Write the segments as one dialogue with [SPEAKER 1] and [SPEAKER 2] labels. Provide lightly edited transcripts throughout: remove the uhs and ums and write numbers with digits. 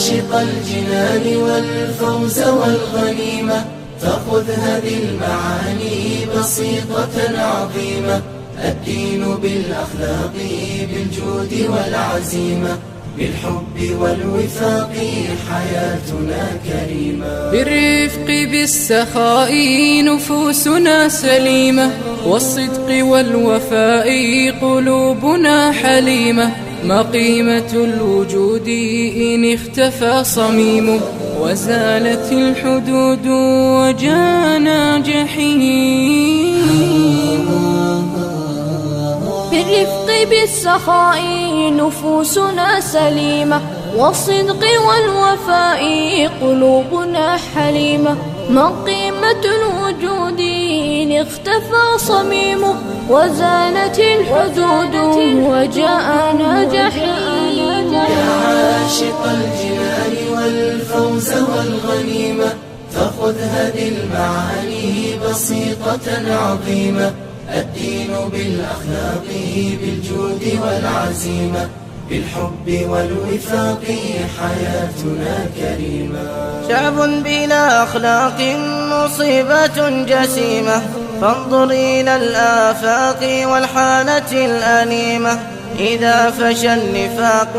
[SPEAKER 1] عاشق الجنان والفوز والغنيمة، فخذ هذه المعاني بسيطة عظيمة. الدين بالأخلاق بالجود والعزيمة، بالحب والوفاق حياتنا كريمة.
[SPEAKER 2] بالرفق بالسخاء نفوسنا سليمة، والصدق والوفاء قلوبنا حليمة. ما قيمة الوجود إن اختفى صميمه، وزالت الحدود وجانا جحيم.
[SPEAKER 3] بالرفق بالسخاء نفوسنا سليمة، والصدق والوفاء قلوبنا حليمة. ما قيمة الوجود إن اختفى صميمه، وزالت الحدود وجاءنا جحيم.
[SPEAKER 1] يا عاشق الجنان والفوز والغنيمة، فخذ هذه المعاني بسيطة عظيمة. الدين بالأخلاق بالجود والعزيمة، بالحب والوفاق حياتنا كريمة.
[SPEAKER 4] شعب بلا أخلاق مصيبة جسيمة، فانظر إلى الآفاق والحالة الأليمة. إذا فشى النفاق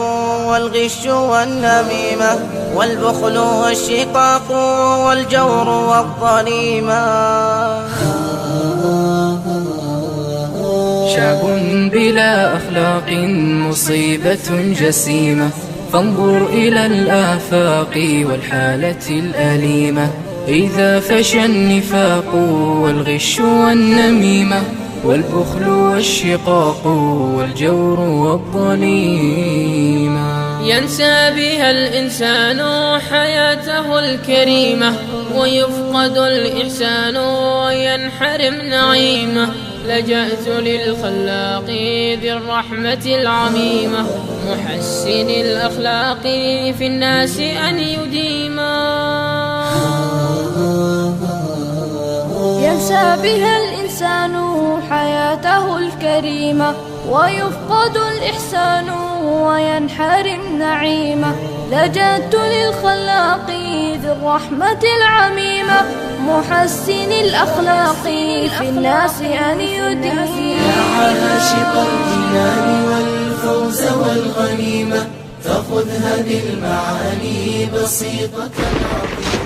[SPEAKER 4] والغش والنميمة، والبخل والشقاق والجور والظليمة.
[SPEAKER 2] شعب بلا أخلاق مصيبة جسيمة، فانظر إلى الآفاق والحالة الأليمة. إذا فشى النفاق والغش والنميمة، والبخل والشقاق والجور والظليمة.
[SPEAKER 5] ينسى بها الإنسان حياته الكريمة، ويفقد الإحسان وينحرم نعيمه. لجأت للخلاق ذي الرحمة العميمة، محسن الأخلاق في الناس أن يديما.
[SPEAKER 3] ينسى بها الإنسان حياته الكريمة، ويفقد الإحسان وينحرم نعيمة. لجأت للخلاق ذي الرحمة العميمة، محسن الأخلاق في الناس أن يديما.
[SPEAKER 1] يا عاشق الجنان والفوز والغنيمة، فخذ هذه المعاني بسيطة عظيمة.